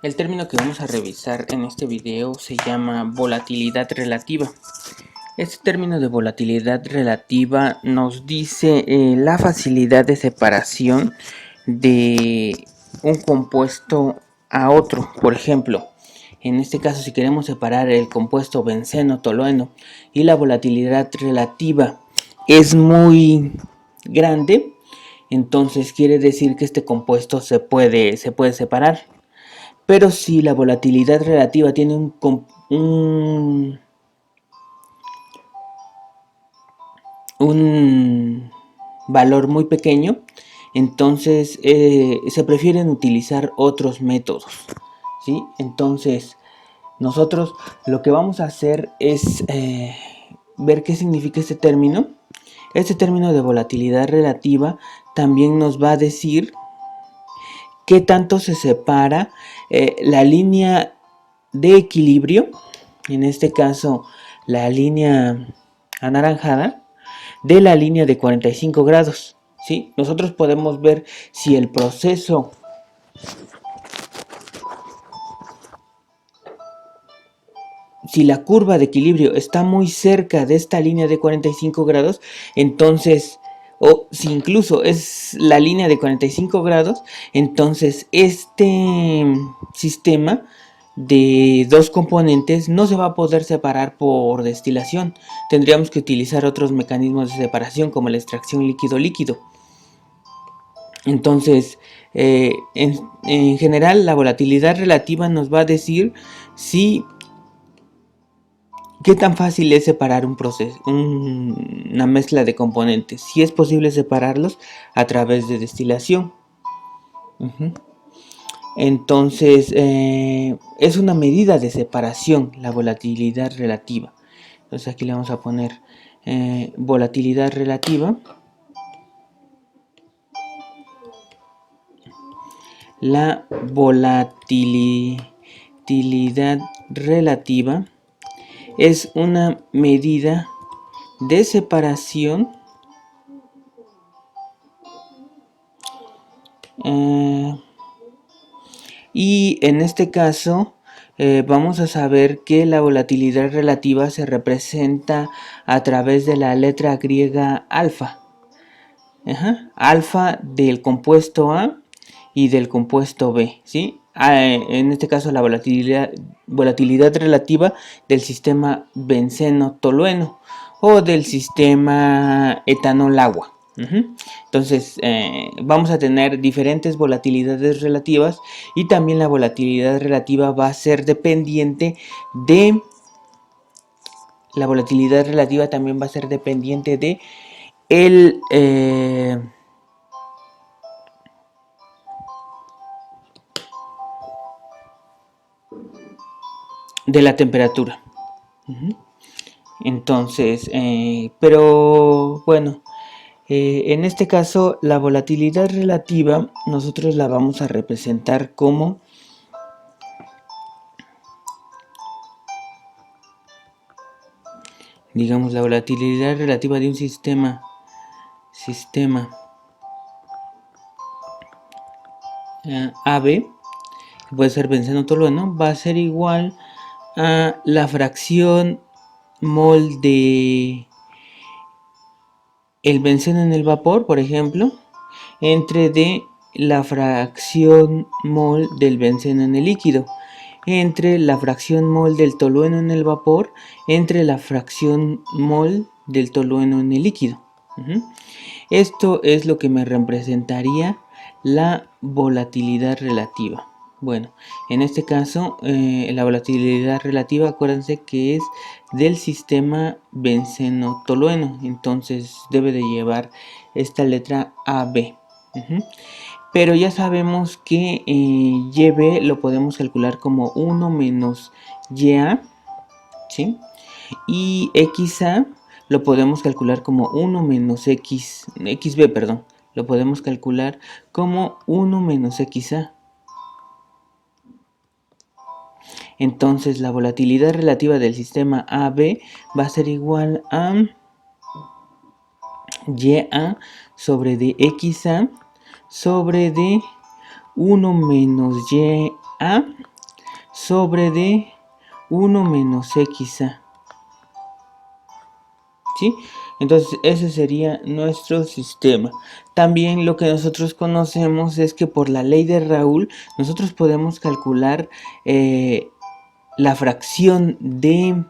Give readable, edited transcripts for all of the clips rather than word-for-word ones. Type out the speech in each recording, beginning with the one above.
El término que vamos a revisar en este video se llama volatilidad relativa. Este término de volatilidad relativa nos dice la facilidad de separación de un compuesto a otro. Por ejemplo, en este caso, si queremos separar el compuesto benceno-tolueno y la volatilidad relativa es muy grande, entonces quiere decir que este compuesto se puede separar. Pero si la volatilidad relativa tiene un valor muy pequeño, entonces se prefieren utilizar otros métodos, ¿sí? Entonces nosotros lo que vamos a hacer es ver qué significa este término. Este término de volatilidad relativa también nos va a decir qué tanto se separa la línea de equilibrio, en este caso la línea anaranjada, de la línea de 45 grados. ¿Sí? Nosotros podemos ver si el proceso si la curva de equilibrio está muy cerca de esta línea de 45 grados, entonces, o si incluso es la línea de 45 grados, entonces este sistema de dos componentes no se va a poder separar por destilación. Tendríamos que utilizar otros mecanismos de separación como la extracción líquido-líquido. Entonces, en general, la volatilidad relativa nos va a decir si ¿qué tan fácil es separar un proceso, una mezcla de componentes? Si es posible separarlos a través de destilación. Entonces, es una medida de separación, la volatilidad relativa. Entonces aquí le vamos a poner volatilidad relativa. La volatilidad relativa es una medida de separación y en este caso vamos a saber que la volatilidad relativa se representa a través de la letra griega alfa. Alfa del compuesto A y del compuesto B, ¿sí? En este caso la volatilidad relativa del sistema benceno-tolueno o del sistema etanol-agua. Entonces vamos a tener diferentes volatilidades relativas y también la volatilidad relativa va a ser dependiente de la volatilidad relativa también va a ser dependiente de de la temperatura. Entonces, pero bueno, en este caso la volatilidad relativa nosotros la vamos a representar como digamos la volatilidad relativa de un sistema AB, que puede ser benceno-tolueno, va a ser igual a la fracción mol de el benceno en el vapor, por ejemplo, entre de la fracción mol del benceno en el líquido, entre la fracción mol del tolueno en el vapor, entre la fracción mol del tolueno en el líquido. Esto es lo que me representaría la volatilidad relativa. Bueno, en este caso la volatilidad relativa, acuérdense que es del sistema benceno-tolueno, entonces debe de llevar esta letra AB. Pero ya sabemos que YB lo podemos calcular como 1 menos YA, ¿sí? Y XA lo podemos calcular como 1 menos XB, perdón, lo podemos calcular como 1 menos XA. Entonces la volatilidad relativa del sistema AB va a ser igual a YA sobre de XA sobre de 1 menos YA sobre de 1 menos xa. ¿Sí? Entonces ese sería nuestro sistema. También lo que nosotros conocemos es que por la ley de Raoult nosotros podemos calcular la fracción de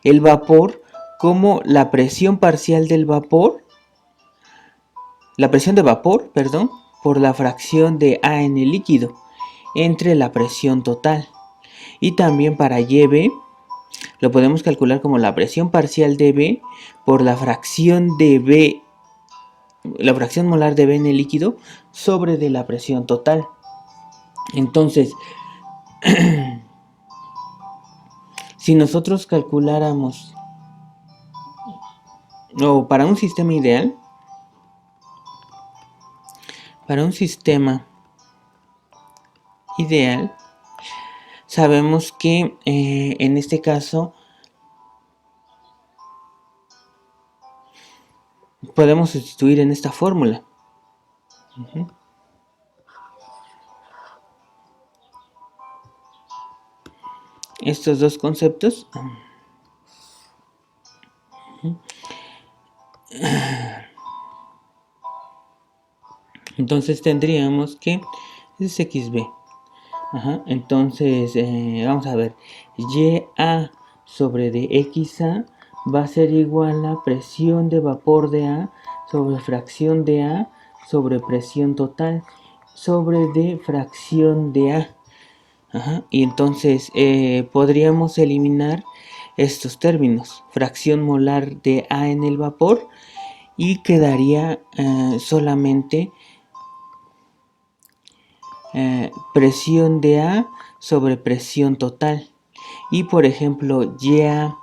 el vapor como la presión parcial del vapor, la presión de vapor, perdón, por la fracción de A en el líquido entre la presión total. Y también para YB lo podemos calcular como la presión parcial de B por la fracción de B, la fracción molar de B en el líquido sobre de la presión total. Entonces, si nosotros calculáramos, o para un sistema ideal, sabemos que en este caso podemos sustituir en esta fórmula. Estos dos conceptos. Entonces tendríamos que es XB. Entonces vamos a ver, YA sobre de XA va a ser igual a presión de vapor de A sobre fracción de A sobre presión total sobre de fracción de A. Y entonces podríamos eliminar estos términos, fracción molar de A en el vapor, y quedaría solamente presión de A sobre presión total. Y por ejemplo, YB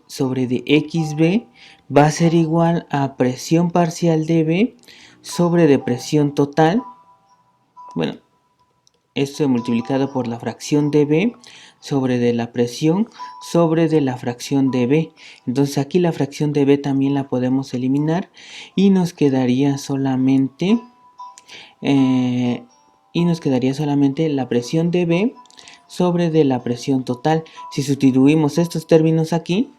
sobre de XB va a ser igual a presión parcial de B sobre de presión total. Bueno, esto multiplicado por la fracción de B sobre de la presión sobre de la fracción de B. Entonces aquí la fracción de B también la podemos eliminar y nos quedaría solamente la presión de B sobre de la presión total. Si sustituimos estos términos aquí,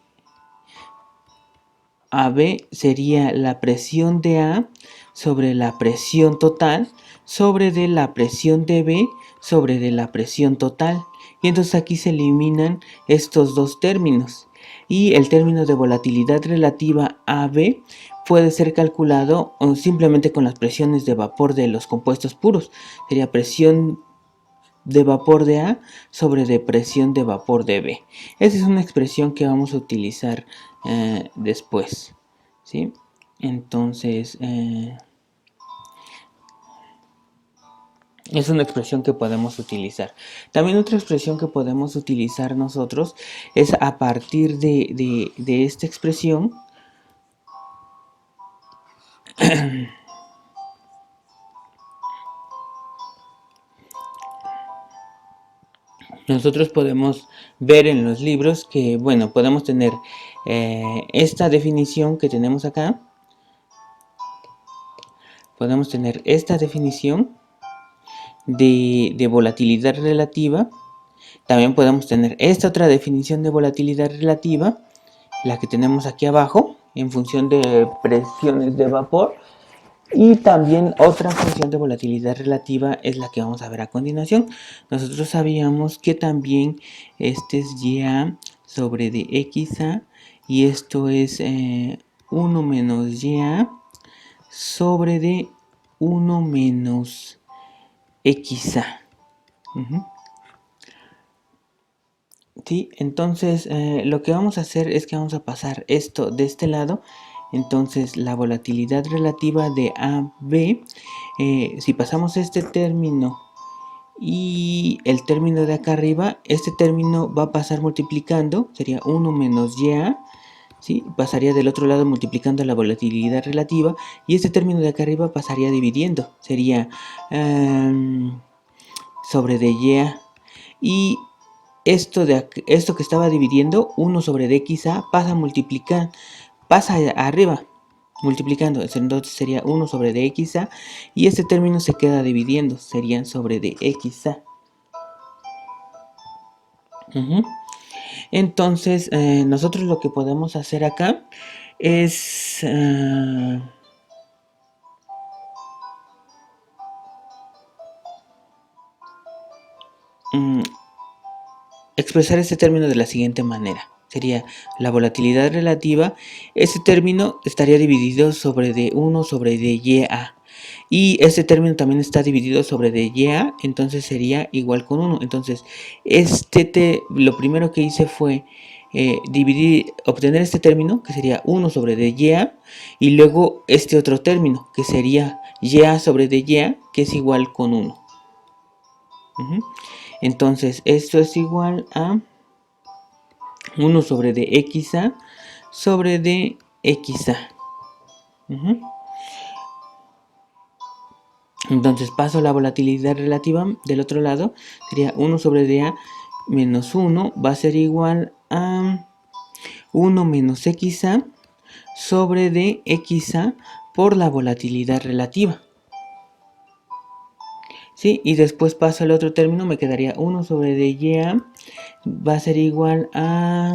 AB sería la presión de A sobre la presión total sobre de la presión de B sobre de la presión total. Y entonces aquí se eliminan estos dos términos. Y el término de volatilidad relativa AB puede ser calculado simplemente con las presiones de vapor de los compuestos puros. Sería presión de vapor de A sobre de presión de vapor de B. Esa es una expresión que vamos a utilizar después, ¿sí? Entonces es una expresión que podemos utilizar. También otra expresión que podemos utilizar nosotros es a partir de esta expresión nosotros podemos ver en los libros que, bueno, podemos tener esta definición que tenemos acá. Podemos tener esta definición de volatilidad relativa. También podemos tener esta otra definición de volatilidad relativa, la que tenemos aquí abajo, en función de presiones de vapor. Y también otra función de volatilidad relativa es la que vamos a ver a continuación. Nosotros sabíamos que también este es YA sobre de XA y esto es 1 menos YA sobre de 1 menos XA. ¿Sí? Entonces lo que vamos a hacer es que vamos a pasar esto de este lado. Entonces la volatilidad relativa de AB, si pasamos este término y el término de acá arriba, este término va a pasar multiplicando, sería 1 menos YA, ¿sí? Pasaría del otro lado multiplicando la volatilidad relativa, y este término de acá arriba pasaría dividiendo, sería sobre de YA, y esto que estaba dividiendo, 1 sobre de XA, pasa a multiplicar, pasa arriba, multiplicando, entonces sería 1 sobre dxa y este término se queda dividiendo, serían sobre dxa. Entonces nosotros lo que podemos hacer acá es expresar este término de la siguiente manera. Sería la volatilidad relativa. Este término estaría dividido sobre d1 sobre dya. Y este término también está dividido sobre dya, entonces sería igual con 1. Entonces, lo primero que hice fue obtener este término, que sería 1 sobre dya, y luego este otro término, que sería ya sobre dya, que es igual con 1. Entonces, esto es igual a 1 sobre dxa sobre dxa. Entonces paso la volatilidad relativa del otro lado, sería 1 sobre dA menos 1 va a ser igual a 1 menos xa sobre dxa por la volatilidad relativa. ¿Sí? Y después paso el otro término, me quedaría 1 sobre dya va a ser igual a...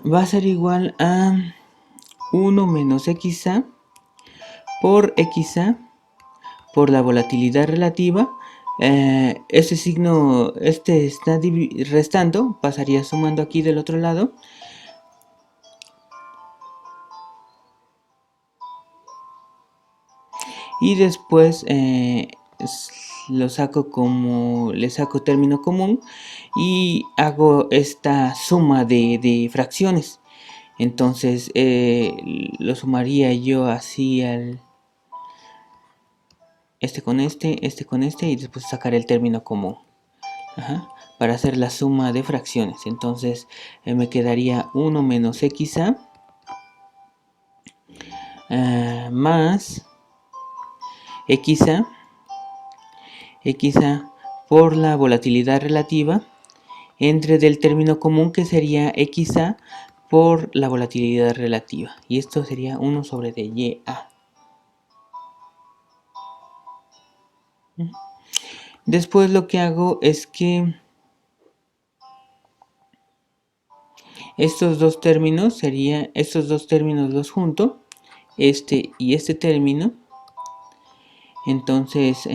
va a ser igual a 1 menos xa por xa por la volatilidad relativa. Este signo, está restando, pasaría sumando aquí del otro lado. Y después le saco término común y hago esta suma de fracciones. Entonces lo sumaría yo así al con este con este y después sacar el término común. Para hacer la suma de fracciones. Entonces me quedaría 1 menos xa más xa por la volatilidad relativa entre del término común, que sería xa por la volatilidad relativa, y esto sería 1 sobre dya. Después lo que hago es que estos dos términos los junto, este y este término. Entonces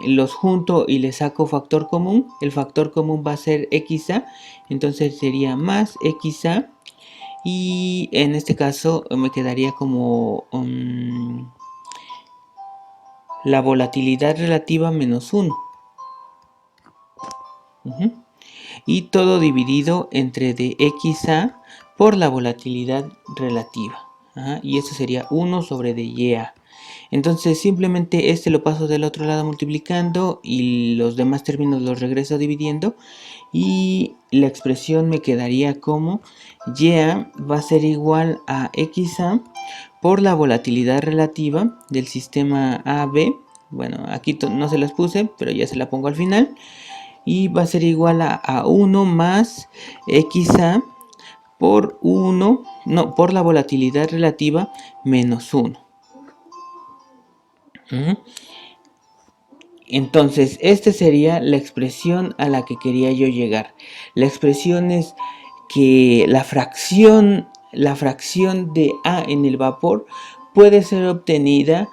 los junto y les saco factor común. El factor común va a ser xa, entonces sería más xa, y en este caso me quedaría como la volatilidad relativa menos 1. Y todo dividido entre dxa por la volatilidad relativa. Y esto sería 1 sobre dya. Entonces simplemente lo paso del otro lado multiplicando y los demás términos los regreso dividiendo, y la expresión me quedaría como ya va a ser igual a xa por la volatilidad relativa del sistema AB. Bueno, aquí no se las puse, pero ya se la pongo al final, y va a ser igual a 1 más xa por por la volatilidad relativa menos 1. Entonces, esta sería la expresión a la que quería yo llegar. La expresión es que la fracción de A en el vapor puede ser obtenida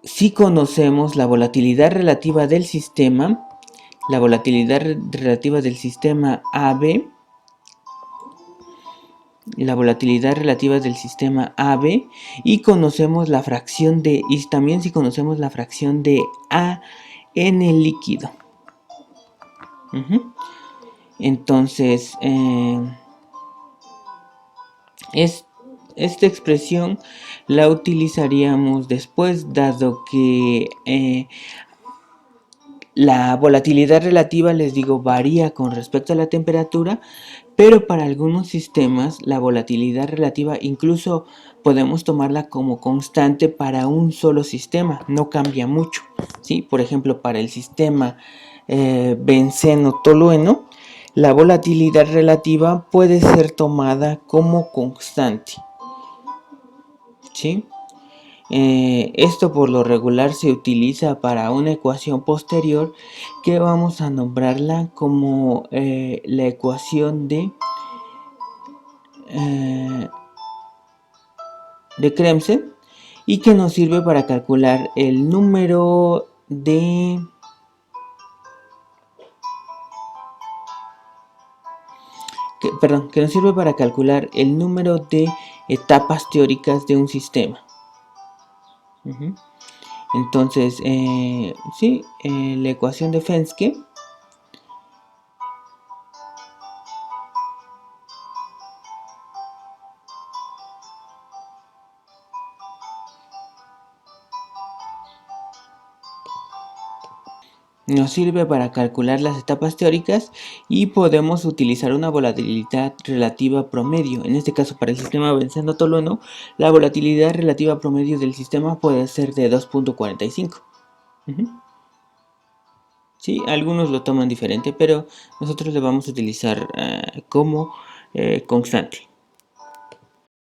si conocemos la volatilidad relativa del sistema, AB, la volatilidad relativa del sistema AB, y conocemos la fracción y también si conocemos la fracción de A en el líquido. Entonces esta expresión la utilizaríamos después, dado que la volatilidad relativa, les digo, varía con respecto a la temperatura, pero para algunos sistemas la volatilidad relativa incluso podemos tomarla como constante para un solo sistema, no cambia mucho, ¿sí? Por ejemplo, para el sistema benceno-tolueno, la volatilidad relativa puede ser tomada como constante. ¿Sí? Esto por lo regular se utiliza para una ecuación posterior que vamos a nombrarla como la ecuación de Kremsen, y que nos sirve para calcular el número de que nos sirve para calcular el número de etapas teóricas de un sistema. Entonces, sí, la ecuación de Fenske nos sirve para calcular las etapas teóricas y podemos utilizar una volatilidad relativa promedio. En este caso, para el sistema benceno-tolueno, la volatilidad relativa promedio del sistema puede ser de 2.45. Sí, algunos lo toman diferente, pero nosotros lo vamos a utilizar como constante.